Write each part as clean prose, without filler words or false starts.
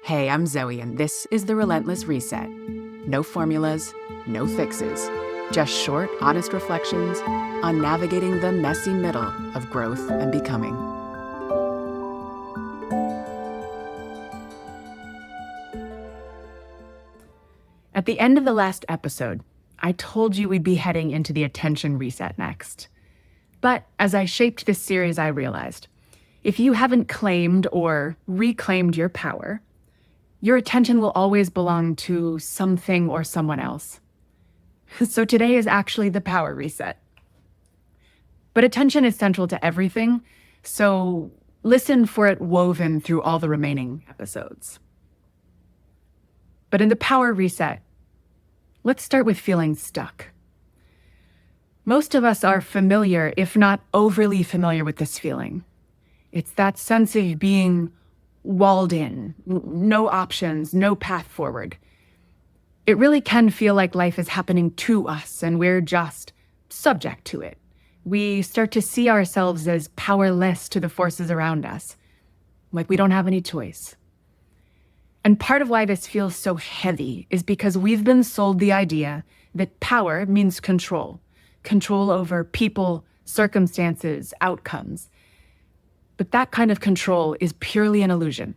Hey, I'm Zoe, and this is the Relentless Reset. No formulas, no fixes, just short, honest reflections on navigating the messy middle of growth and becoming. At the end of the last episode, I told you we'd be heading into the attention reset next. But as I shaped this series, I realized if you haven't claimed or reclaimed your power, your attention will always belong to something or someone else. So today is actually the power reset. But attention is central to everything, so listen for it woven through all the remaining episodes. But in the power reset, let's start with feeling stuck. Most of us are familiar, if not overly familiar, with this feeling. It's that sense of being walled in, no options, no path forward. It really can feel like life is happening to us and we're just subject to it. We start to see ourselves as powerless to the forces around us, like we don't have any choice. And part of why this feels so heavy is because we've been sold the idea that power means control over people, circumstances, outcomes. But that kind of control is purely an illusion.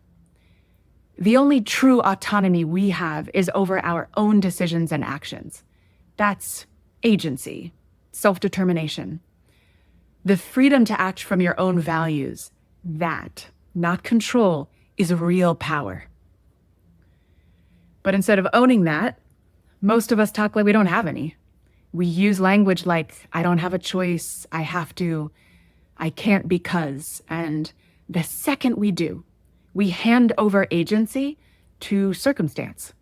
The only true autonomy we have is over our own decisions and actions. That's agency, self-determination. The freedom to act from your own values, that, not control, is real power. But instead of owning that, most of us talk like we don't have any. We use language like, I don't have a choice, I have to, I can't because, and the second we do, we hand over agency to circumstance.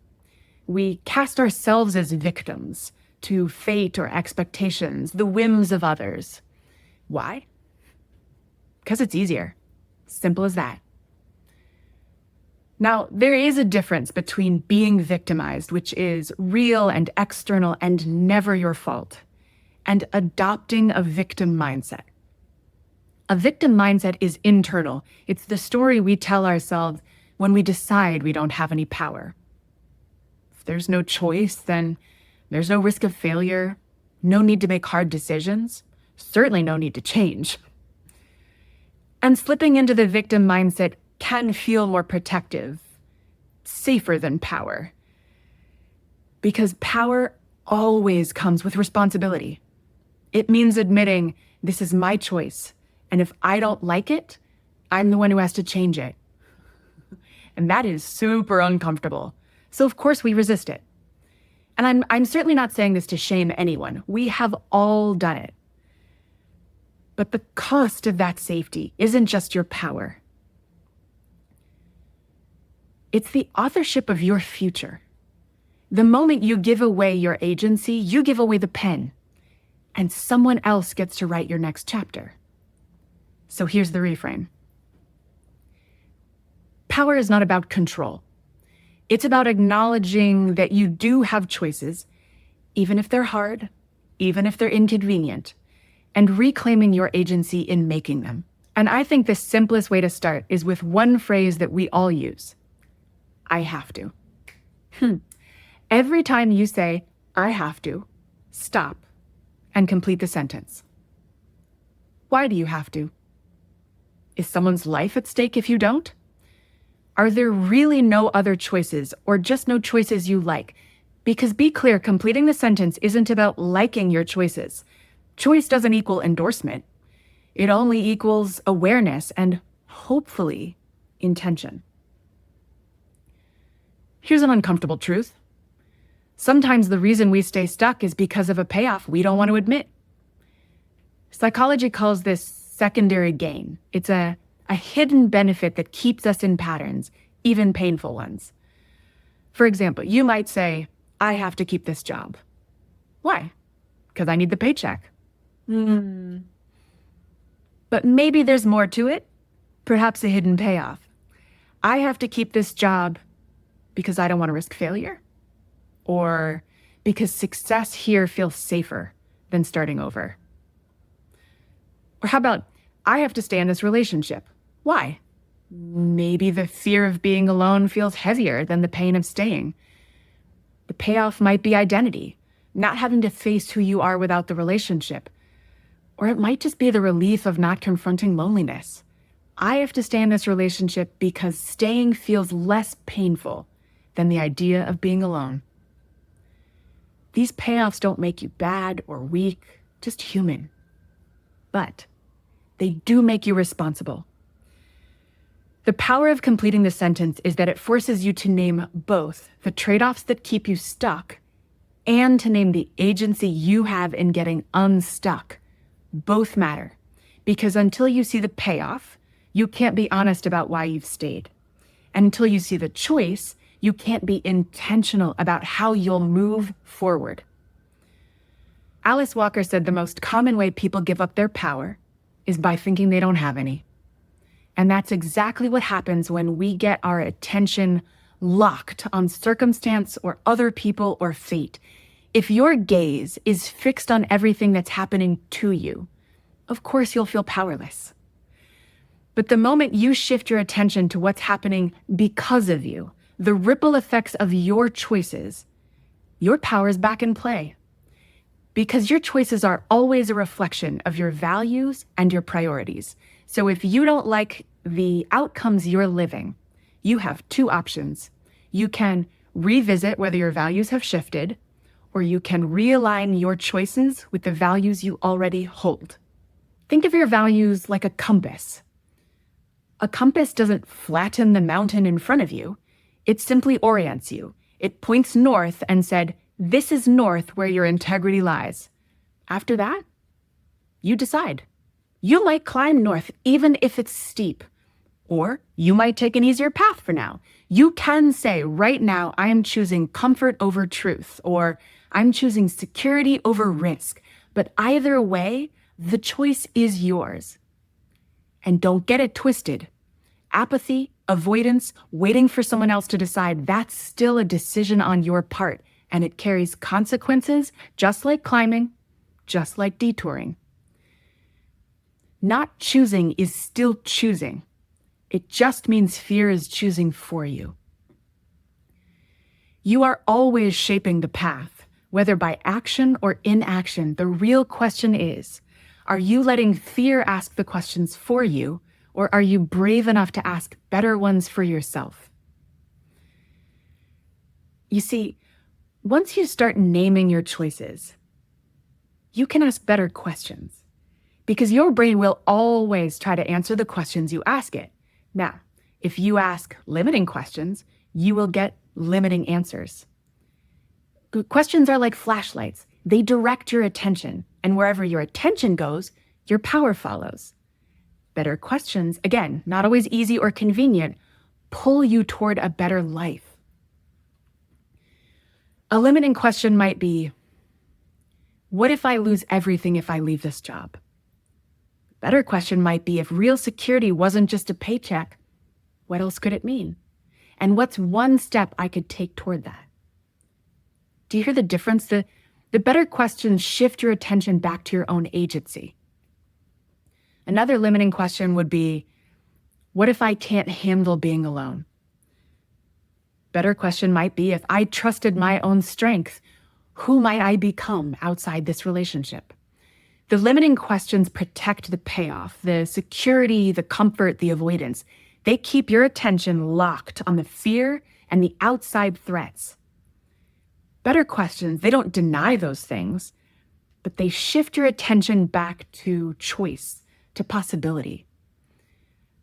We cast ourselves as victims to fate or expectations, the whims of others. Why? Because it's easier. Simple as that. Now, there is a difference between being victimized, which is real and external and never your fault, and adopting a victim mindset. A victim mindset is internal. It's the story we tell ourselves when we decide we don't have any power. If there's no choice, then there's no risk of failure, no need to make hard decisions, certainly no need to change. And slipping into the victim mindset can feel more protective, safer than power. Because power always comes with responsibility. It means admitting, this is my choice. And if I don't like it, I'm the one who has to change it. And that is super uncomfortable. So of course we resist it. And I'm certainly not saying this to shame anyone. We have all done it. But the cost of that safety isn't just your power. It's the authorship of your future. The moment you give away your agency, you give away the pen. And someone else gets to write your next chapter. So here's the reframe. Power is not about control. It's about acknowledging that you do have choices, even if they're hard, even if they're inconvenient, and reclaiming your agency in making them. And I think the simplest way to start is with one phrase that we all use. I have to. Every time you say, I have to, stop and complete the sentence. Why do you have to? Is someone's life at stake if you don't? Are there really no other choices or just no choices you like? Because be clear, completing the sentence isn't about liking your choices. Choice doesn't equal endorsement. It only equals awareness and, hopefully, intention. Here's an uncomfortable truth. Sometimes the reason we stay stuck is because of a payoff we don't want to admit. Psychology calls this secondary gain. It's a hidden benefit that keeps us in patterns, even painful ones. For example, you might say, I have to keep this job. Why? Because I need the paycheck. But maybe there's more to it, perhaps a hidden payoff. I have to keep this job because I don't want to risk failure, or because success here feels safer than starting over. Or how about, I have to stay in this relationship. Why? Maybe the fear of being alone feels heavier than the pain of staying. The payoff might be identity, not having to face who you are without the relationship. Or it might just be the relief of not confronting loneliness. I have to stay in this relationship because staying feels less painful than the idea of being alone. These payoffs don't make you bad or weak, just human. But they do make you responsible. The power of completing the sentence is that it forces you to name both the trade-offs that keep you stuck and to name the agency you have in getting unstuck. Both matter, because until you see the payoff, you can't be honest about why you've stayed. And until you see the choice, you can't be intentional about how you'll move forward. Alice Walker said the most common way people give up their power is by thinking they don't have any. And that's exactly what happens when we get our attention locked on circumstance or other people or fate. If your gaze is fixed on everything that's happening to you, of course you'll feel powerless. But the moment you shift your attention to what's happening because of you, the ripple effects of your choices, your power is back in play. Because your choices are always a reflection of your values and your priorities. So if you don't like the outcomes you're living, you have two options. You can revisit whether your values have shifted, or you can realign your choices with the values you already hold. Think of your values like a compass. A compass doesn't flatten the mountain in front of you. It simply orients you. It points north and said, "This is north where your integrity lies." After that, you decide. You might climb north even if it's steep, or you might take an easier path for now. You can say, right now, I am choosing comfort over truth, or I'm choosing security over risk. But either way, the choice is yours. And don't get it twisted. Apathy, avoidance, waiting for someone else to decide, that's still a decision on your part. And it carries consequences, just like climbing, just like detouring. Not choosing is still choosing. It just means fear is choosing for you. You are always shaping the path, whether by action or inaction. The real question is, are you letting fear ask the questions for you, or are you brave enough to ask better ones for yourself? You see, once you start naming your choices, you can ask better questions, because your brain will always try to answer the questions you ask it. Now, if you ask limiting questions, you will get limiting answers. Questions are like flashlights. They direct your attention, and wherever your attention goes, your power follows. Better questions, again, not always easy or convenient, pull you toward a better life. A limiting question might be, what if I lose everything if I leave this job? A better question might be, if real security wasn't just a paycheck, what else could it mean? And what's one step I could take toward that? Do you hear the difference? The better questions shift your attention back to your own agency. Another limiting question would be, what if I can't handle being alone? Better question might be, if I trusted my own strength, who might I become outside this relationship? The limiting questions protect the payoff, the security, the comfort, the avoidance. They keep your attention locked on the fear and the outside threats. Better questions, they don't deny those things, but they shift your attention back to choice, to possibility.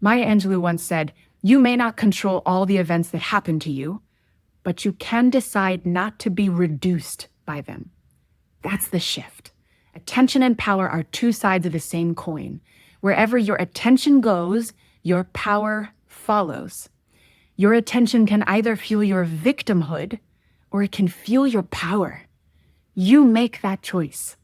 Maya Angelou once said, you may not control all the events that happen to you, but you can decide not to be reduced by them. That's the shift. Attention and power are two sides of the same coin. Wherever your attention goes, your power follows. Your attention can either fuel your victimhood or it can fuel your power. You make that choice.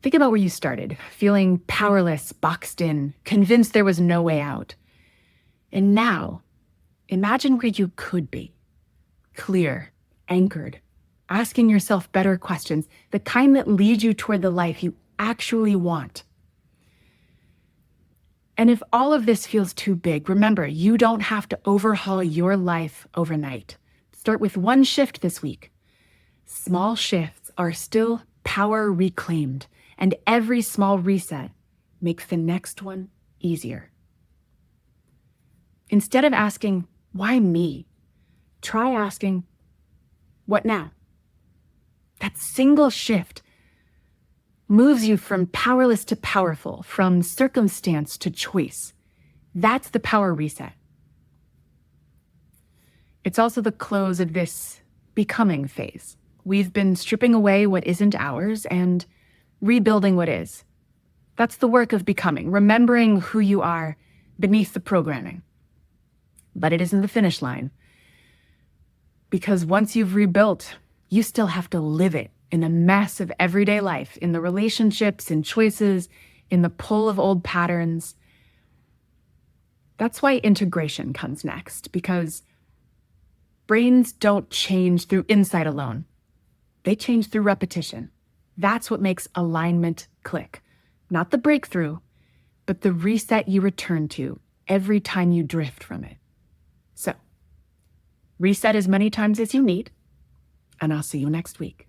Think about where you started, feeling powerless, boxed in, convinced there was no way out. And now, imagine where you could be, clear, anchored, asking yourself better questions, the kind that lead you toward the life you actually want. And if all of this feels too big, remember, you don't have to overhaul your life overnight. Start with one shift this week. Small shifts are still power reclaimed, and every small reset makes the next one easier. Instead of asking, why me? Try asking, what now? That single shift moves you from powerless to powerful, from circumstance to choice. That's the power reset. It's also the close of this becoming phase. We've been stripping away what isn't ours and rebuilding what is. That's the work of becoming, remembering who you are beneath the programming. But it isn't the finish line. Because once you've rebuilt, you still have to live it in the mess of everyday life, in the relationships, in choices, in the pull of old patterns. That's why integration comes next, because brains don't change through insight alone. They change through repetition. That's what makes alignment click. Not the breakthrough, but the reset you return to every time you drift from it. So, reset as many times as you need, and I'll see you next week.